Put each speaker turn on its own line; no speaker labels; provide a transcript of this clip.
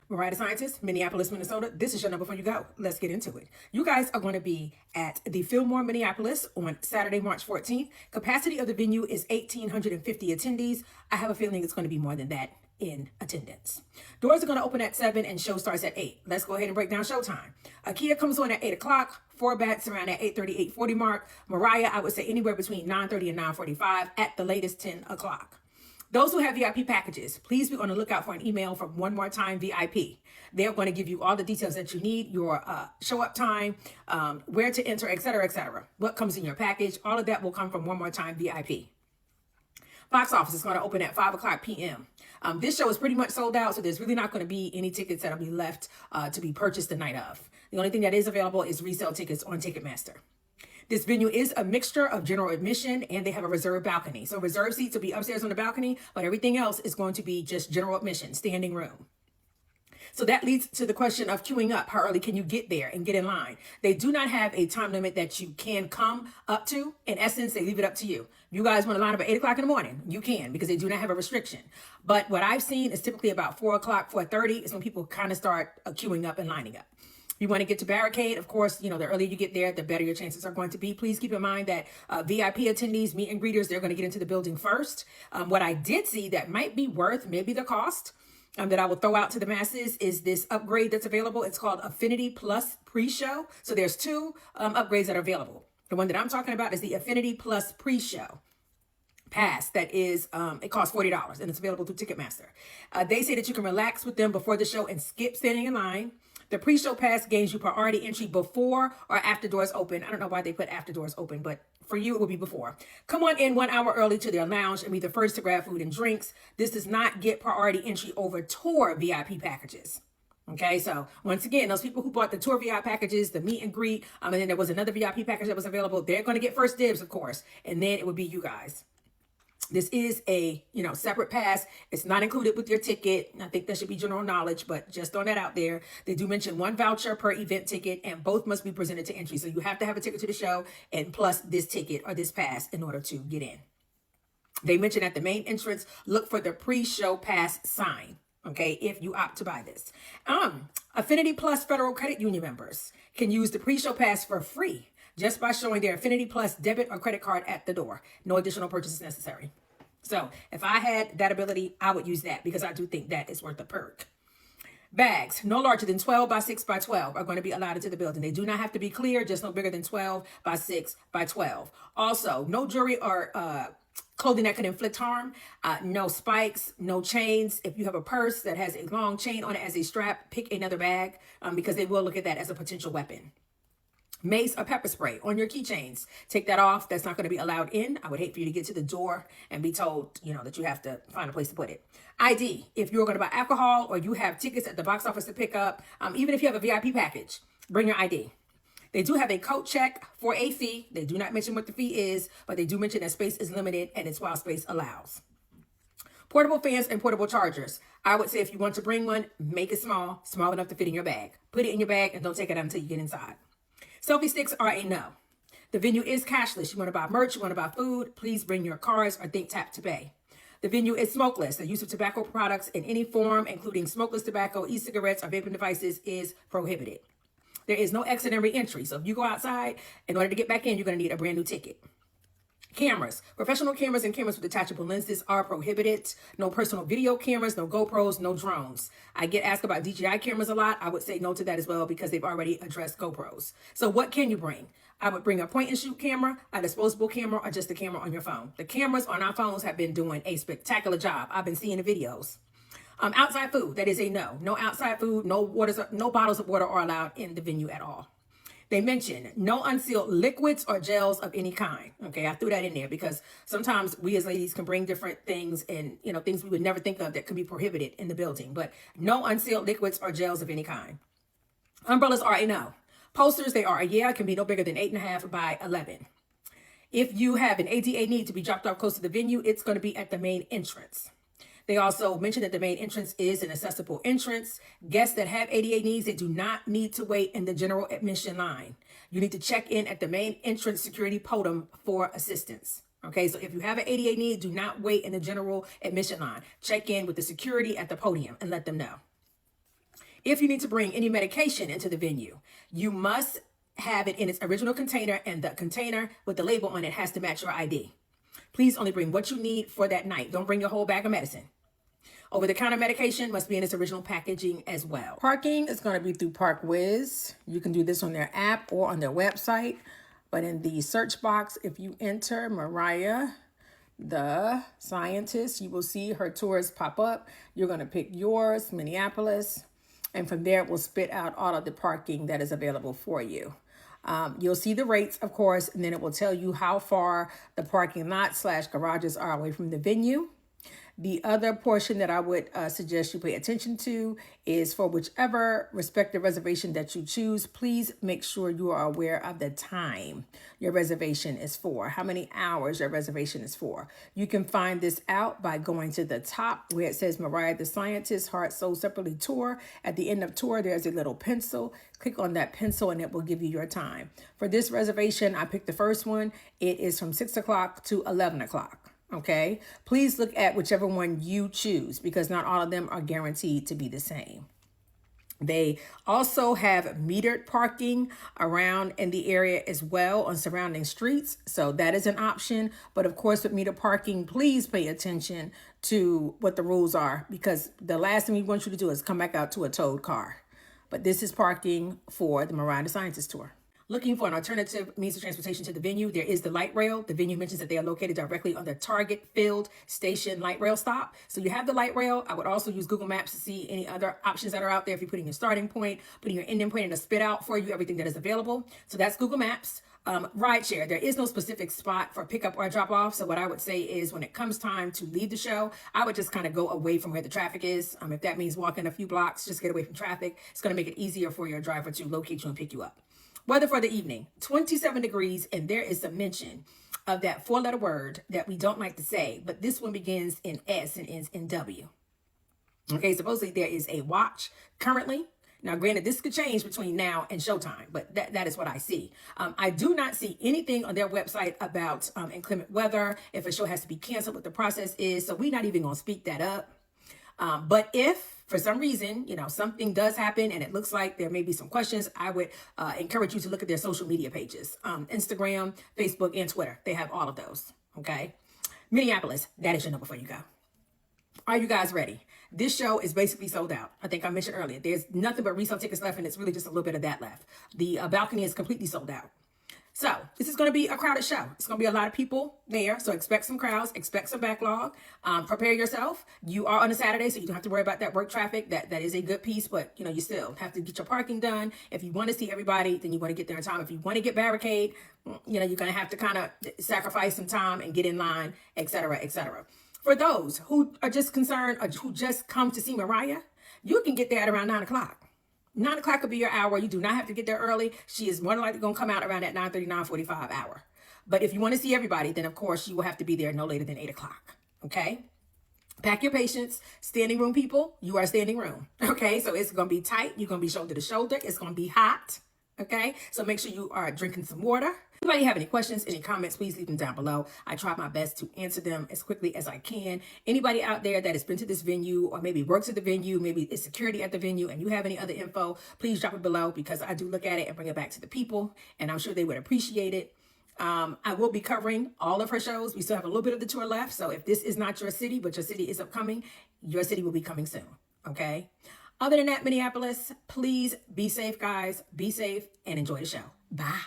MARIAH the Scientist, Minneapolis, Minnesota. This is your number 4 you go. Let's get into it. You guys are going to be at the Fillmore, Minneapolis on Saturday, March 14th. Capacity of the venue is 1,850 attendees. I have a feeling it's going to be more than that in attendance. Doors are going to open at 7 and show starts at 8. Let's go ahead and break down showtime. Kia comes on at 8 o'clock. 4 bats around at 8:30, 8:40 mark. Mariah, I would say anywhere between 9:30 and 9:45, at the latest 10 o'clock. Those who have VIP packages, please be on the lookout for an email from One More Time VIP. They're going to give you all the details that you need, your show up time, where to enter, etc., what comes in your package. All of that will come from One More Time VIP. Box office is going to open at 5 o'clock p.m. This show is pretty much sold out, so there's really not going to be any tickets that will be left to be purchased the night of. The only thing that is available is resale tickets on Ticketmaster. This venue is a mixture of general admission, and they have a reserved balcony. So reserved seats will be upstairs on the balcony, but everything else is going to be just general admission, standing room. So that leads to the question of queuing up. How early can you get there and get in line? They do not have a time limit that you can come up to. In essence, they leave it up to you. You guys want to line up at 8 o'clock in the morning, you can, because they do not have a restriction. But what I've seen is typically about 4 o'clock, 4:30 is when people kind of start queuing up and lining up. You want to get to barricade, of course, the earlier you get there, the better your chances are going to be. Please keep in mind that VIP attendees, meet and greeters, they're going to get into the building first. What I did see that might be worth maybe the cost that I will throw out to the masses is this upgrade that's available. It's called Affinity Plus Pre-Show. So there's two upgrades that are available. The one that I'm talking about is the Affinity Plus Pre-Show pass. That is, it costs $40 and it's available through Ticketmaster. They say that you can relax with them before the show and skip standing in line. The pre-show pass gains you priority entry before or after doors open. I don't know why they put after doors open, but for you, it will be before. Come on in 1 hour early to their lounge and be the first to grab food and drinks. This does not get priority entry over tour VIP packages. Okay, so once again, those people who bought the tour VIP packages, the meet and greet, and then there was another VIP package that was available, they're going to get first dibs, of course, and then it would be you guys. This is a, separate pass. It's not included with your ticket. I think that should be general knowledge, but just throwing that out there. They do mention 1 voucher per event ticket, and both must be presented to entry. So you have to have a ticket to the show and plus this ticket or this pass in order to get in. They mention at the main entrance, look for the pre-show pass sign, okay, if you opt to buy this. Affinity Plus Federal Credit Union members can use the pre-show pass for free just by showing their Affinity Plus debit or credit card at the door. No additional purchases necessary. So if I had that ability, I would use that because I do think that is worth a perk. Bags no larger than 12 by 6 by 12 are going to be allowed into the building. They do not have to be clear, just no bigger than 12 by 6 by 12. Also, no jewelry or clothing that could inflict harm, no spikes, no chains. If you have a purse that has a long chain on it as a strap, pick another bag because they will look at that as a potential weapon. Mace or pepper spray on your keychains. Take that off. That's not going to be allowed in. I would hate for you to get to the door and be told, that you have to find a place to put it. ID. If you're going to buy alcohol or you have tickets at the box office to pick up, even if you have a VIP package, bring your ID. They do have a coat check for a fee. They do not mention what the fee is, but they do mention that space is limited and it's while space allows. Portable fans and portable chargers. I would say if you want to bring one, make it small enough to fit in your bag. Put it in your bag and don't take it out until you get inside. Selfie sticks are a no. The venue is cashless. You want to buy merch, you want to buy food, please bring your cards or think tap to pay. The venue is smokeless. The use of tobacco products in any form, including smokeless tobacco, e-cigarettes, or vaping devices is prohibited. There is no exit and re-entry. So if you go outside, in order to get back in, you're going to need a brand new ticket. Cameras. Professional cameras and cameras with detachable lenses are prohibited. No personal video cameras, no GoPros, no drones. I get asked about DJI cameras a lot. I would say no to that as well because they've already addressed GoPros. So what can you bring? I would bring a point and shoot camera, a disposable camera, or just a camera on your phone. The cameras on our phones have been doing a spectacular job. I've been seeing the videos. Outside food, that is a no. No outside food, no bottles of water are allowed in the venue at all. They mention no unsealed liquids or gels of any kind. Okay, I threw that in there because sometimes we as ladies can bring different things and, things we would never think of that could be prohibited in the building. But no unsealed liquids or gels of any kind. Umbrellas are a no. Posters, they are a yeah. It can be no bigger than 8.5 by 11. If you have an ADA need to be dropped off close to the venue, it's going to be at the main entrance. They also mentioned that the main entrance is an accessible entrance. Guests that have ADA needs, they do not need to wait in the general admission line. You need to check in at the main entrance security podium for assistance. Okay, so if you have an ADA need, do not wait in the general admission line. Check in with the security at the podium and let them know. If you need to bring any medication into the venue, you must have it in its original container, and the container with the label on it has to match your ID. Please only bring what you need for that night. Don't bring your whole bag of medicine. Over-the-counter medication must be in its original packaging as well. Parking is going to be through ParkWiz. You can do this on their app or on their website. But in the search box, if you enter Mariah the Scientist, you will see her tours pop up. You're going to pick yours, Minneapolis, and from there it will spit out all of the parking that is available for you. You'll see the rates, of course, and then it will tell you how far the parking lot / garages are away from the venue. The other portion that I would suggest you pay attention to is for whichever respective reservation that you choose, please make sure you are aware of the time your reservation is for, how many hours your reservation is for. You can find this out by going to the top where it says Mariah the Scientist Heart Soul Separately Tour. At the end of tour, there's a little pencil. Click on that pencil and it will give you your time. For this reservation, I picked the first one. It is from 6 o'clock to 11 o'clock. Okay, please look at whichever one you choose because not all of them are guaranteed to be the same. They also have metered parking around in the area as well on surrounding streets. So that is an option. But of course, with metered parking, please pay attention to what the rules are because the last thing we want you to do is come back out to a towed car. But this is parking for the Mariah the Scientist tour. Looking for an alternative means of transportation to the venue, there is the light rail. The venue mentions that they are located directly on the Target Field Station light rail stop. So you have the light rail. I would also use Google Maps to see any other options that are out there. If you're putting your starting point, putting your ending point, and a spit out for you, everything that is available. So that's Google Maps. Rideshare, there is no specific spot for pickup or drop off. So what I would say is when it comes time to leave the show, I would just kind of go away from where the traffic is. If that means walking a few blocks, just get away from traffic. It's going to make it easier for your driver to locate you and pick you up. Weather for the evening, 27 degrees, and there is some mention of that four-letter word that we don't like to say, but this one begins in S and ends in W. Okay, supposedly there is a watch currently. Now, granted, this could change between now and showtime, but that is what I see. I do not see anything on their website about inclement weather, if a show has to be canceled, what the process is, so we're not even going to speak that up. But if for some reason, something does happen and it looks like there may be some questions, I would encourage you to look at their social media pages, Instagram, Facebook, and Twitter. They have all of those, okay? Minneapolis, that is your number before you go. Are you guys ready? This show is basically sold out. I think I mentioned earlier, there's nothing but resale tickets left, and it's really just a little bit of that left. The balcony is completely sold out. So this is going to be a crowded show. It's going to be a lot of people there. So expect some crowds, expect some backlog. Prepare yourself. You are on a Saturday, so you don't have to worry about that work traffic. That is a good piece, but you still have to get your parking done. If you want to see everybody, then you want to get there in time. If you want to get barricade, you're going to have to kind of sacrifice some time and get in line, et cetera, et cetera. For those who are just concerned or who just come to see Mariah, you can get there at around 9 o'clock. 9 o'clock could be your hour. You do not have to get there early. She is more than likely going to come out around that 9:30, 9:45 hour. But if you want to see everybody, then of course you will have to be there no later than 8 o'clock. Okay? Pack your patience. Standing room people, you are standing room. Okay? So it's going to be tight. You're going to be shoulder to shoulder. It's going to be hot. Okay? So make sure you are drinking some water. If anybody have any questions, any comments, please leave them down below. I try my best to answer them as quickly as I can. Anybody out there that has been to this venue or maybe works at the venue, maybe it's security at the venue, and you have any other info, please drop it below because I do look at it and bring it back to the people, and I'm sure they would appreciate it. I will be covering all of her shows. We still have a little bit of the tour left, so if this is not your city, but your city is upcoming, your city will be coming soon, okay? Other than that, Minneapolis, please be safe, guys. Be safe and enjoy the show. Bye.